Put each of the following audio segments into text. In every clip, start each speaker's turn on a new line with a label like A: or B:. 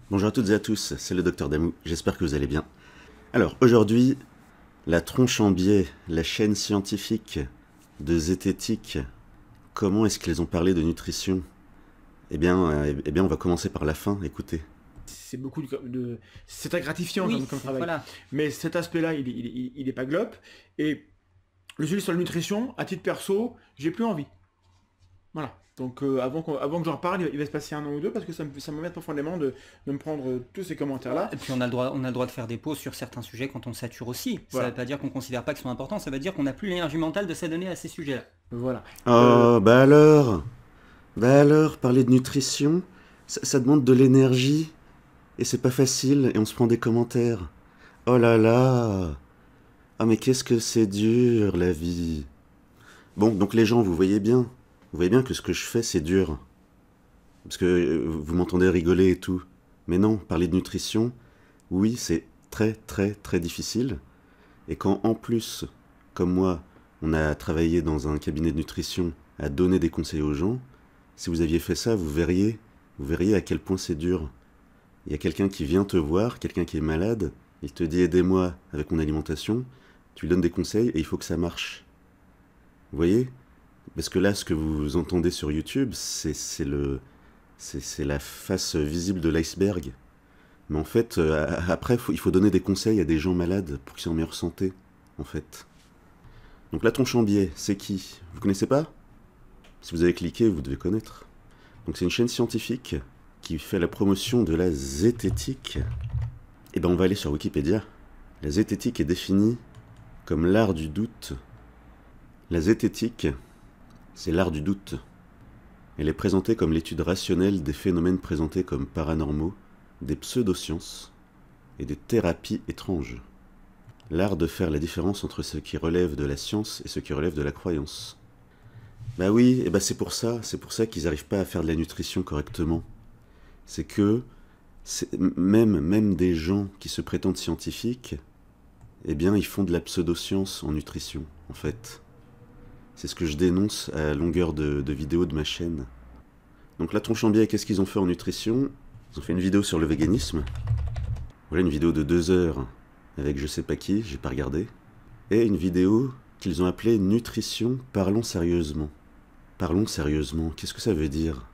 A: Bonjour à toutes et à tous, c'est le docteur Damou, j'espère que vous allez bien. Alors aujourd'hui, la tronche en biais, la chaîne scientifique de zététique, comment est-ce qu'ils ont parlé de nutrition? Eh bien on va commencer par la fin, écoutez.
B: C'est beaucoup c'est très gratifiant
C: Oui,
B: comme travail.
C: voilà.
B: Mais cet aspect-là, il est pas glop. Et le sujet sur la nutrition, à titre perso, j'ai plus envie. Voilà. Donc avant que j'en reparle, il va se passer un an ou deux parce que ça m'embête profondément de me prendre tous ces commentaires-là.
C: Et puis on a le droit de faire des pauses sur certains sujets quand on sature aussi. Ça
B: Voilà.
C: ne veut pas dire qu'on considère pas qu'ils sont importants, ça veut dire qu'on n'a plus l'énergie mentale de s'adonner à ces sujets-là.
B: Voilà.
A: Oh, bah alors, parler de nutrition, ça demande de l'énergie, et c'est pas facile, et on se prend des commentaires. Oh là là, ah mais qu'est-ce que c'est dur la vie. Bon, donc les gens, vous voyez bien que ce que je fais c'est dur. Parce que vous m'entendez rigoler et tout. Mais non, parler de nutrition, oui, c'est très très très difficile. Et quand en plus, comme moi, on a travaillé dans un cabinet de nutrition à donner des conseils aux gens, si vous aviez fait ça, vous verriez à quel point c'est dur. Il y a quelqu'un qui vient te voir, quelqu'un qui est malade, il te dit aidez-moi avec mon alimentation, tu lui donnes des conseils et il faut que ça marche. Vous voyez? Parce que là, ce que vous entendez sur YouTube, c'est la face visible de l'iceberg. Mais en fait, après, il faut donner des conseils à des gens malades pour qu'ils soient en meilleure santé, en fait. Donc la tronche en biais, c'est qui? Vous connaissez pas? Si vous avez cliqué, vous devez connaître. Donc c'est une chaîne scientifique qui fait la promotion de la zététique. Et ben on va aller sur Wikipédia. La zététique est définie comme l'art du doute. La zététique, c'est l'art du doute. Elle est présentée comme l'étude rationnelle des phénomènes présentés comme paranormaux, des pseudosciences et des thérapies étranges. L'art de faire la différence entre ce qui relève de la science et ce qui relève de la croyance. Bah oui, et bah c'est pour ça qu'ils n'arrivent pas à faire de la nutrition correctement. C'est que même des gens qui se prétendent scientifiques, eh bien ils font de la pseudoscience en nutrition, en fait. C'est ce que je dénonce à longueur de vidéos de ma chaîne. Donc la tronche en biais, qu'est-ce qu'ils ont fait en nutrition? Ils ont fait une vidéo sur le véganisme. Voilà une vidéo de 2 heures avec je sais pas qui, j'ai pas regardé. Et une vidéo qu'ils ont appelée Nutrition, parlons sérieusement. Parlons sérieusement, qu'est-ce que ça veut dire?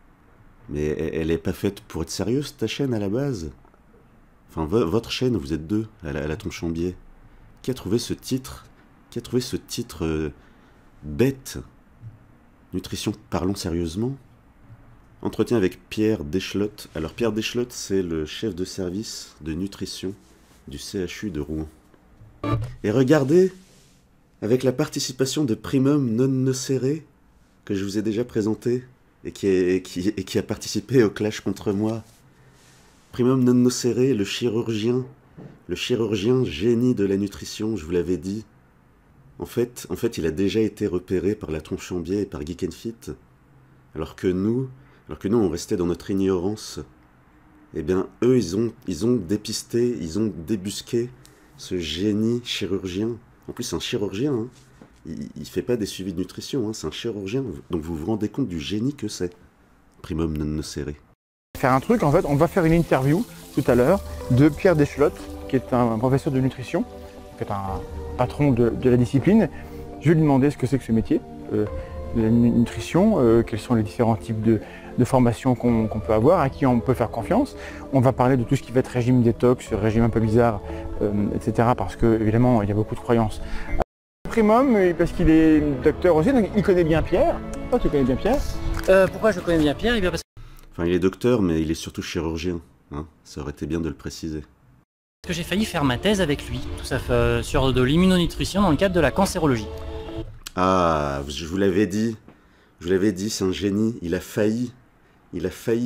A: Mais elle est pas faite pour être sérieuse, ta chaîne, à la base? Enfin, votre chaîne, vous êtes deux, à la tronche en biais. Qui a trouvé ce titre? Qui a trouvé ce titre bête? Nutrition, parlons sérieusement? Entretien avec Pierre Deschlotte. Alors Pierre Deschlotte, c'est le chef de service de nutrition du CHU de Rouen. Et regardez, avec la participation de Primum non nocere, que je vous ai déjà présenté, et qui a participé au clash contre moi. Primum non nocere, le chirurgien génie de la nutrition, je vous l'avais dit. En fait, il a déjà été repéré par la tronche en biais et par Geek and Fit, alors que nous, on restait dans notre ignorance. Eh bien, eux, ils ont dépisté, ils ont débusqué ce génie chirurgien. En plus, c'est un chirurgien, hein. Il fait pas des suivis de nutrition, hein, c'est un chirurgien. Donc vous vous rendez compte du génie que c'est. Primum non nocere.
B: Faire un truc, en fait, on va faire une interview tout à l'heure de Pierre Deschlotte, qui est un professeur de nutrition, qui est un patron de la discipline. Je vais lui demander ce que c'est que ce métier, la nutrition, quels sont les différents types de formations qu'on peut avoir, à qui on peut faire confiance. On va parler de tout ce qui va être régime détox, régime un peu bizarre, etc. Parce que, évidemment, il y a beaucoup de croyances. Primum, parce qu'il est docteur aussi, donc il connaît bien Pierre. Oh, tu connais bien Pierre?
C: Pourquoi je connais bien Pierre? Eh bien parce
A: Enfin, il est docteur, mais il est surtout chirurgien. Hein, ça aurait été bien de le préciser.
C: que j'ai failli faire ma thèse avec lui, tout ça sur de l'immunonutrition dans le cadre de la cancérologie.
A: Ah, je vous l'avais dit. Je vous l'avais dit, c'est un génie. Il a failli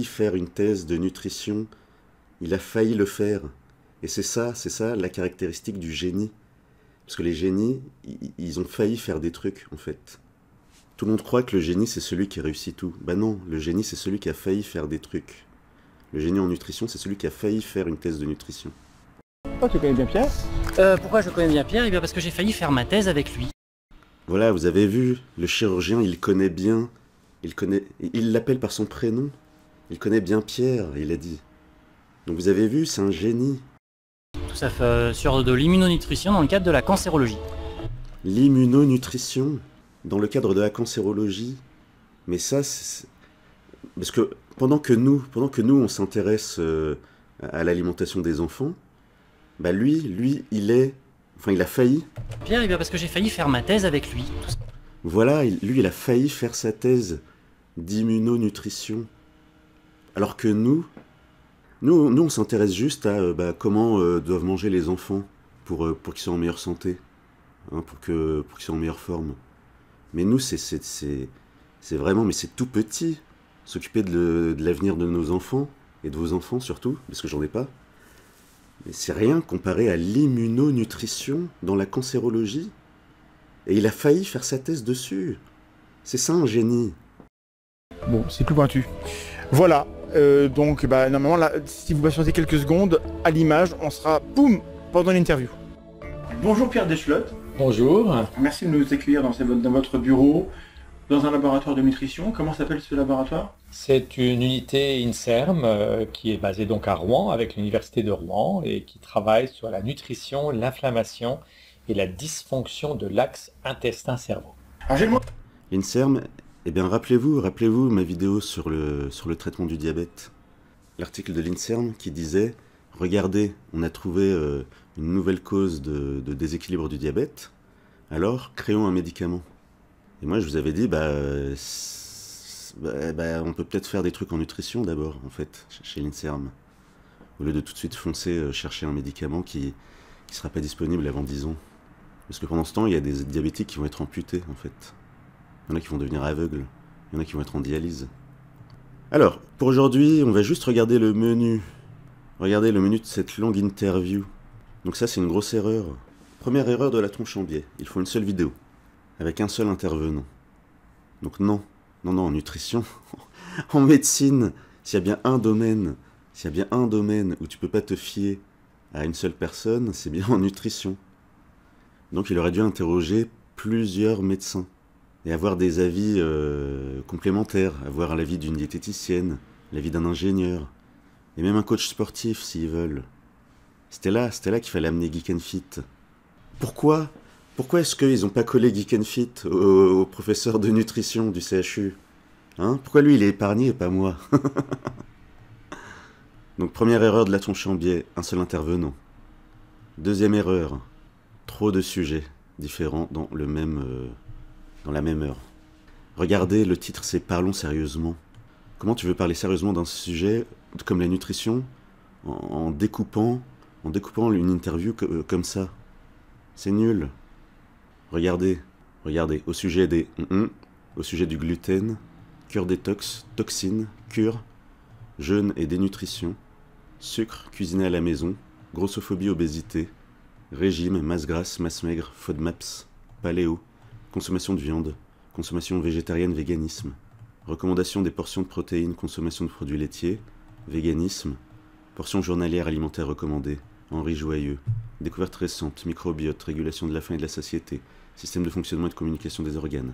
A: faire une thèse de nutrition. Il a failli le faire. Et c'est ça la caractéristique du génie. Parce que les génies, ils ont failli faire des trucs, en fait. Tout le monde croit que le génie, c'est celui qui réussit tout. Bah non, le génie, c'est celui qui a failli faire des trucs. Le génie en nutrition, c'est celui qui a failli faire une thèse de nutrition.
B: Oh, tu connais bien Pierre?
C: Pourquoi je connais bien Pierre? Eh bien parce que j'ai failli faire ma thèse avec lui.
A: Voilà, vous avez vu, le chirurgien, il connaît bien. Il l'appelle par son prénom. Il connaît bien Pierre, il a dit. Donc vous avez vu, c'est un génie.
C: Tout ça sur de l'immunonutrition dans le cadre de la cancérologie.
A: L'immunonutrition, dans le cadre de la cancérologie. Mais ça, c'est... Parce que pendant que nous on s'intéresse à l'alimentation des enfants, bah lui, il a failli.
C: Pierre, eh bien parce que j'ai failli faire ma thèse avec lui.
A: Voilà, lui, il a failli faire sa thèse d'immunonutrition. Alors que nous, on s'intéresse juste à comment doivent manger les enfants pour qu'ils soient en meilleure santé, hein, pour qu'ils soient en meilleure forme. Mais nous, c'est vraiment, mais c'est tout petit. S'occuper de l'avenir de nos enfants, et de vos enfants surtout, parce que j'en ai pas. Mais c'est rien comparé à l'immunonutrition dans la cancérologie. Et il a failli faire sa thèse dessus. C'est ça un génie.
B: Bon, c'est plus pointu. Voilà, donc normalement, là, si vous patientez quelques secondes, à l'image, on sera, boum, pendant l'interview. Bonjour Pierre Deschlotte.
D: Bonjour.
B: Merci de nous accueillir dans votre bureau, dans un laboratoire de nutrition. Comment s'appelle ce laboratoire?
D: C'est une unité INSERM qui est basée donc à Rouen avec l'université de Rouen et qui travaille sur la nutrition, l'inflammation et la dysfonction de l'axe intestin-cerveau.
A: L'INSERM, eh bien rappelez-vous ma vidéo sur le traitement du diabète. L'article de l'INSERM qui disait « Regardez, on a trouvé une nouvelle cause de déséquilibre du diabète, alors créons un médicament ». Et moi je vous avais dit, on peut peut-être faire des trucs en nutrition d'abord, en fait, chez l'INSERM. Au lieu de tout de suite foncer chercher un médicament qui sera pas disponible avant 10 ans. Parce que pendant ce temps, il y a des diabétiques qui vont être amputés, en fait. Il y en a qui vont devenir aveugles. Il y en a qui vont être en dialyse. Alors, pour aujourd'hui, on va juste regarder le menu. Regardez le menu de cette longue interview. Donc ça, c'est une grosse erreur. Première erreur de la tronche en biais. Il faut une seule vidéo. Avec un seul intervenant. Donc non, en nutrition, en médecine, s'il y a bien un domaine où tu peux pas te fier à une seule personne, c'est bien en nutrition. Donc il aurait dû interroger plusieurs médecins et avoir des avis complémentaires, avoir l'avis d'une diététicienne, l'avis d'un ingénieur, et même un coach sportif s'ils veulent. C'était là qu'il fallait amener Geek and Fit. Pourquoi est-ce qu'ils n'ont pas collé Geek and Fit au professeur de nutrition du CHU, hein? Pourquoi lui il est épargné et pas moi? Donc première erreur de la tronche en biais, un seul intervenant. Deuxième erreur, trop de sujets différents dans la même heure. Regardez, le titre c'est « Parlons sérieusement ». Comment tu veux parler sérieusement d'un sujet comme la nutrition en découpant une interview comme ça? C'est nul. Regardez, au sujet au sujet du gluten, cure détox, toxines, cure, jeûne et dénutrition, sucre, cuisiné à la maison, grossophobie, obésité, régime, masse grasse, masse maigre, FODMAPs, paléo, consommation de viande, consommation végétarienne, véganisme, recommandation des portions de protéines, consommation de produits laitiers, véganisme, portions journalières alimentaires recommandées, Henri Joyeux, découverte récente, microbiote, régulation de la faim et de la satiété, système de fonctionnement et de communication des organes.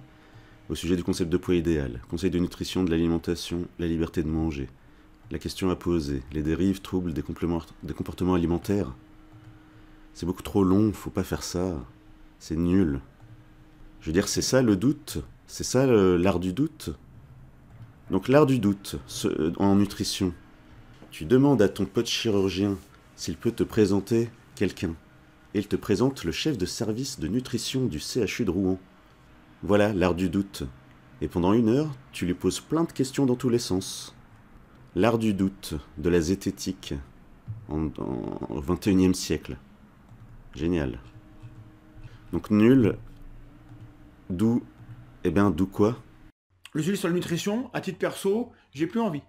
A: Au sujet du concept de poids idéal, conseil de nutrition, de l'alimentation, la liberté de manger, la question à poser, les dérives, troubles des comportements alimentaires. C'est beaucoup trop long, faut pas faire ça. C'est nul. Je veux dire, c'est ça le doute, c'est ça l'art du doute. Donc l'art du doute, en nutrition, tu demandes à ton pote chirurgien s'il peut te présenter quelqu'un. Et il te présente le chef de service de nutrition du CHU de Rouen. Voilà l'art du doute. Et pendant 1 heure, tu lui poses plein de questions dans tous les sens. L'art du doute, de la zététique, au XXIe siècle. Génial. Donc nul, d'où quoi?
B: Le sujet sur la nutrition, à titre perso, j'ai plus envie.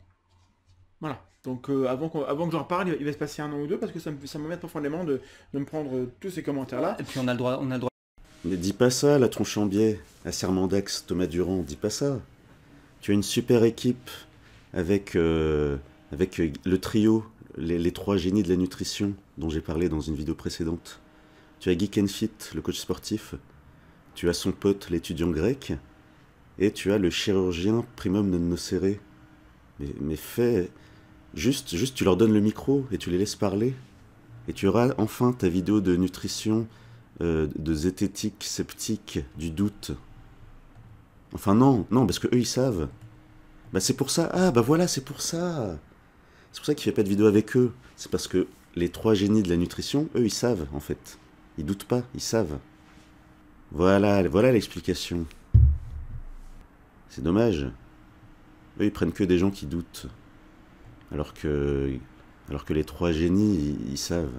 B: Voilà. Donc avant que j'en reparle, il va se passer 1 an ou 2 parce que ça m'embête profondément de me prendre tous ces commentaires-là.
C: Et puis on a le droit.
A: Mais dis pas ça, la tronche en biais, à Sermendax, Thomas Durand, dis pas ça. Tu as une super équipe avec le trio, les 3 génies de la nutrition dont j'ai parlé dans une vidéo précédente. Tu as Geek and Fit, le coach sportif. Tu as son pote, l'étudiant grec. Et tu as le chirurgien Primum non nocere. Mais fais Juste, tu leur donnes le micro et tu les laisses parler. Et tu auras enfin ta vidéo de nutrition, de zététique, sceptique, du doute. Enfin non, parce que eux ils savent. Bah c'est pour ça, ah bah voilà, c'est pour ça. C'est pour ça qu'il fait pas de vidéo avec eux. C'est parce que les 3 génies de la nutrition, eux ils savent en fait. Ils doutent pas, ils savent. Voilà l'explication. C'est dommage. Eux ils prennent que des gens qui doutent. Alors que les 3 génies, ils savent.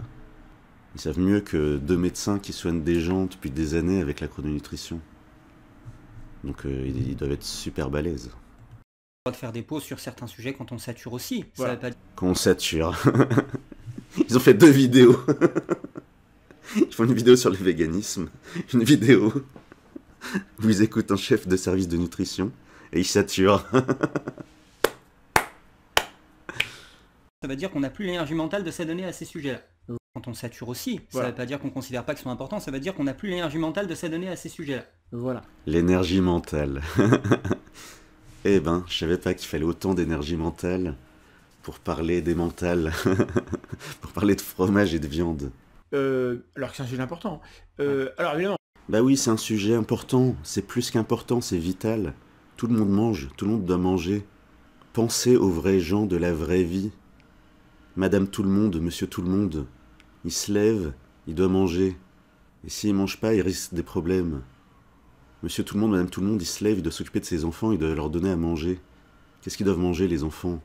A: Ils savent mieux que 2 médecins qui soignent des gens depuis des années avec la chrononutrition. Donc ils doivent être super balèzes.
E: On va faire des pauses sur certains sujets quand on sature aussi.
B: Voilà.
E: Ça va pas...
A: Quand on sature. Ils ont fait 2 vidéos. Ils font une vidéo sur le véganisme, une vidéo où ils écoutent un chef de service de nutrition et ils saturent.
E: Ça veut dire qu'on n'a plus l'énergie mentale de s'adonner à ces sujets-là. Quand on sature aussi,
B: Voilà.
E: ça veut pas dire qu'on considère pas qu'ils sont importants, ça veut dire qu'on n'a plus l'énergie mentale de s'adonner à ces sujets-là.
B: Voilà.
A: L'énergie mentale. Eh ben, je savais pas qu'il fallait autant d'énergie mentale pour parler des mentales, pour parler de fromage et de viande.
B: Alors que c'est un sujet important. Alors évidemment,
A: Bah oui, c'est un sujet important, c'est plus qu'important, c'est vital. Tout le monde mange, tout le monde doit manger. Pensez aux vrais gens de la vraie vie. Madame tout le monde, monsieur tout le monde. Il se lève, il doit manger. Et s'il mange pas, il risque des problèmes. Monsieur tout le monde, madame tout le monde, il se lève, il doit s'occuper de ses enfants, il doit leur donner à manger. Qu'est-ce qu'ils doivent manger, les enfants,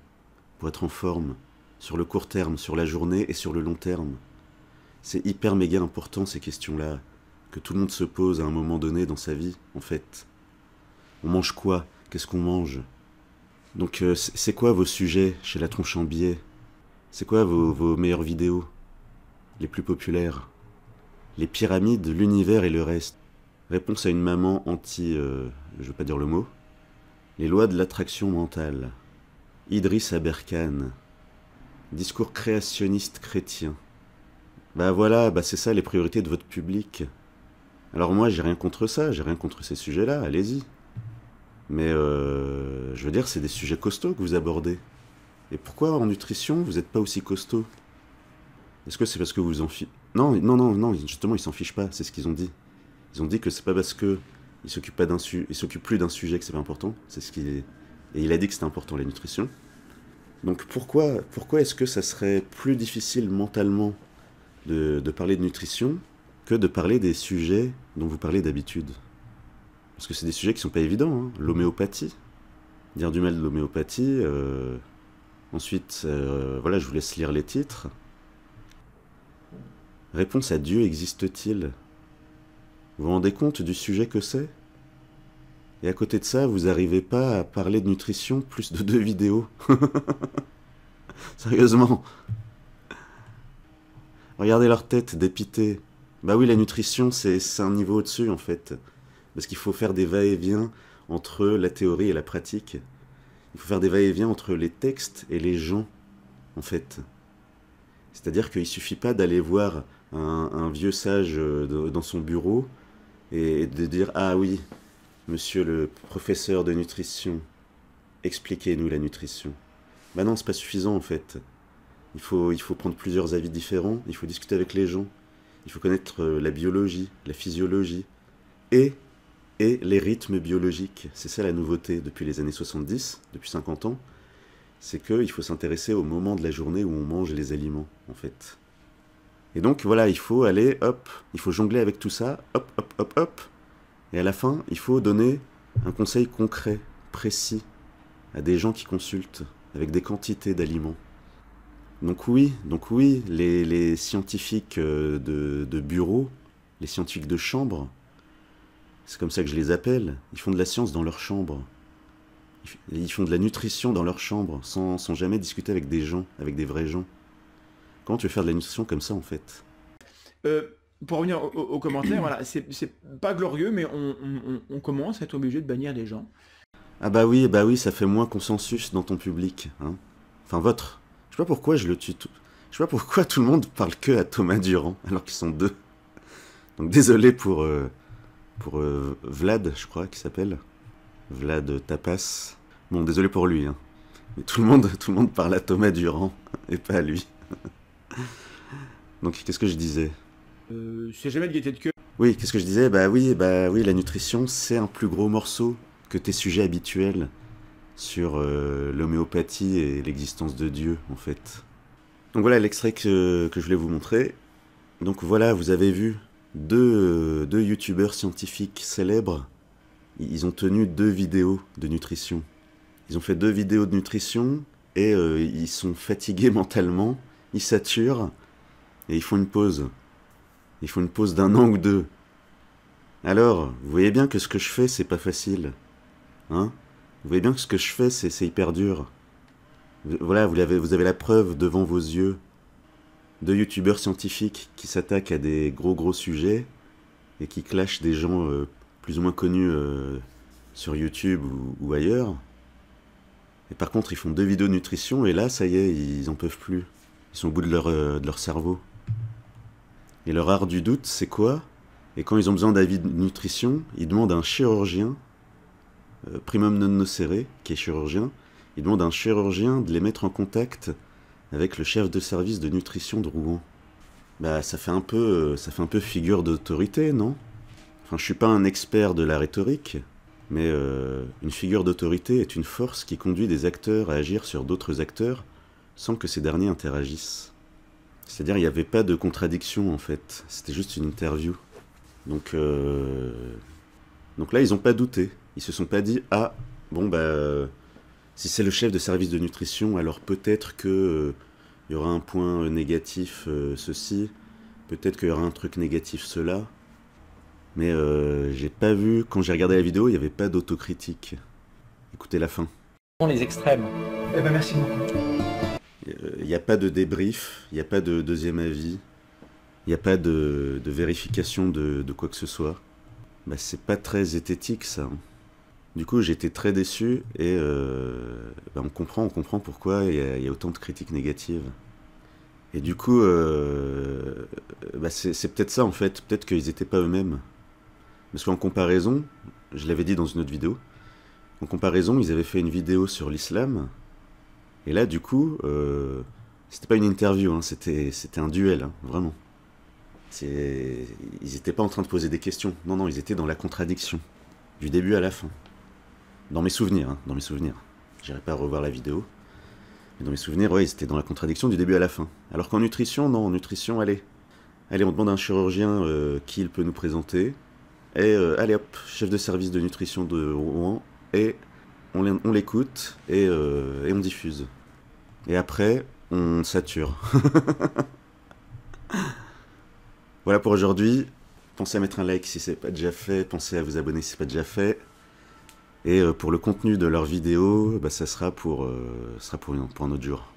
A: pour être en forme, sur le court terme, sur la journée et sur le long terme? C'est hyper méga important, ces questions-là, que tout le monde se pose à un moment donné dans sa vie, en fait. On mange quoi? Qu'est-ce qu'on mange? Donc, c'est quoi vos sujets chez La Tronche en Biais? C'est quoi vos meilleures vidéos? Les plus populaires? Les pyramides, l'univers et le reste. Réponse à une maman anti... je veux pas dire le mot. Les lois de l'attraction mentale. Idriss Aberkane. Discours créationniste chrétien. Bah voilà, bah c'est ça les priorités de votre public. Alors moi j'ai rien contre ça, j'ai rien contre ces sujets-là, allez-y. Mais je veux dire, c'est des sujets costauds que vous abordez. Et pourquoi en nutrition vous n'êtes pas aussi costaud? Est-ce que c'est parce que vous en fichez? Non, justement ils s'en fichent pas, c'est ce qu'ils ont dit. Ils ont dit que c'est pas parce que ils s'occupent plus d'un sujet que c'est pas important, c'est ce qui est... Et il a dit que c'était important la nutrition. Donc pourquoi est-ce que ça serait plus difficile mentalement de parler de nutrition que de parler des sujets dont vous parlez d'habitude? Parce que c'est des sujets qui sont pas évidents, hein. L'homéopathie, dire du mal de l'homéopathie, ensuite, voilà, je vous laisse lire les titres. Réponse à Dieu existe-t-il? Vous vous rendez compte du sujet que c'est? Et à côté de ça, vous n'arrivez pas à parler de nutrition plus de 2 vidéos. Sérieusement. Regardez leur tête, dépitée. Bah oui, la nutrition, c'est un niveau au-dessus, en fait. Parce qu'il faut faire des va-et-vient entre la théorie et la pratique. Il faut faire des va-et-vient entre les textes et les gens, en fait. C'est-à-dire qu'il ne suffit pas d'aller voir un vieux sage dans son bureau et de dire « Ah oui, monsieur le professeur de nutrition, expliquez-nous la nutrition. » Bah non, c'est pas suffisant, en fait. Il faut prendre plusieurs avis différents, il faut discuter avec les gens, il faut connaître la biologie, la physiologie et les rythmes biologiques. C'est ça la nouveauté depuis les années 70, depuis 50 ans, c'est qu'il faut s'intéresser au moment de la journée où on mange les aliments, en fait. Et donc voilà, il faut aller, hop, il faut jongler avec tout ça, hop, hop, hop, hop, et à la fin, il faut donner un conseil concret, précis, à des gens qui consultent, avec des quantités d'aliments. Donc oui, les scientifiques de bureau, les scientifiques de chambre, c'est comme ça que je les appelle, ils font de la science dans leur chambre. Ils font de la nutrition dans leur chambre, sans jamais discuter avec des gens, avec des vrais gens. Comment tu veux faire de la nutrition comme ça, en fait?
B: pour revenir aux commentaires, voilà, c'est pas glorieux, mais on commence à être obligé de bannir des gens.
A: Ah bah oui, ça fait moins consensus dans ton public, hein. Enfin, votre. Je sais pas pourquoi je le tue tout. Je sais pas pourquoi tout le monde parle que à Thomas Durand, alors qu'ils sont 2. Donc désolé pour Vlad, je crois, qu'il s'appelle. Vlad Tapas. Bon, désolé pour lui, hein. Mais tout le monde parle à Thomas Durand, et pas à lui. Donc, qu'est-ce que je disais?
B: C'est jamais de gaieté de cœur.
A: Oui, qu'est-ce que je disais? Bah oui, la nutrition, c'est un plus gros morceau que tes sujets habituels sur l'homéopathie et l'existence de Dieu, en fait. Donc voilà l'extrait que je voulais vous montrer. Donc voilà, vous avez vu deux youtubeurs scientifiques célèbres. Ils ont tenu 2 vidéos de nutrition. Ils ont fait 2 vidéos de nutrition et ils sont fatigués mentalement, ils saturent et ils font une pause. Ils font une pause d'1 an ou 2. Alors, vous voyez bien que ce que je fais, c'est pas facile. Hein? Vous voyez bien que ce que je fais, c'est hyper dur. Voilà, vous avez la preuve devant vos yeux. 2 youtubeurs scientifiques qui s'attaquent à des gros sujets et qui clashent des gens plus ou moins connus sur YouTube ou ailleurs. Et par contre, ils font 2 vidéos de nutrition et là, ça y est, ils en peuvent plus. Ils sont au bout de leur cerveau. Et leur art du doute, c'est quoi? Et quand ils ont besoin d'avis de nutrition, ils demandent à un chirurgien, primum non nocere, qui est chirurgien, ils demandent à un chirurgien de les mettre en contact avec le chef de service de nutrition de Rouen. Bah, ça fait un peu figure d'autorité, non? Enfin, je suis pas un expert de la rhétorique, mais une figure d'autorité est une force qui conduit des acteurs à agir sur d'autres acteurs sans que ces derniers interagissent. C'est-à-dire, il n'y avait pas de contradiction, en fait. C'était juste une interview. Donc là, ils n'ont pas douté. Ils se sont pas dit, ah, bon, bah, si c'est le chef de service de nutrition, alors peut-être que il y aura un point négatif ceci, peut-être qu'il y aura un truc négatif cela. Mais j'ai pas vu, quand j'ai regardé la vidéo, il n'y avait pas d'autocritique. Écoutez la fin.
D: Les extrêmes.
B: Eh ben merci beaucoup.
A: Il n'y a pas de débrief, il n'y a pas de deuxième avis, il n'y a pas de vérification de quoi que ce soit. Bah, c'est pas très zététique ça. Du coup j'étais très déçu et bah, on comprend pourquoi il y a autant de critiques négatives. Et du coup bah, c'est peut-être ça en fait, peut-être qu'ils n'étaient pas eux-mêmes. Parce qu'en comparaison, je l'avais dit dans une autre vidéo, en comparaison ils avaient fait une vidéo sur l'islam. Et là, du coup, c'était pas une interview, hein, c'était un duel, hein, vraiment. Ils n'étaient pas en train de poser des questions. Non, ils étaient dans la contradiction, du début à la fin. Dans mes souvenirs, hein, dans mes souvenirs. J'irai pas revoir la vidéo. Mais dans mes souvenirs, ouais, ils étaient dans la contradiction du début à la fin. Alors qu'en nutrition, non, en nutrition, allez, on demande à un chirurgien qui il peut nous présenter. Et allez hop, chef de service de nutrition de Rouen, et on l'écoute et on diffuse. Et après, on sature. Voilà pour aujourd'hui. Pensez à mettre un like si ce n'est pas déjà fait. Pensez à vous abonner si ce n'est pas déjà fait. Et pour le contenu de leurs vidéos, bah, ça sera pour un autre jour.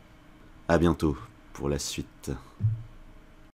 A: À bientôt pour la suite.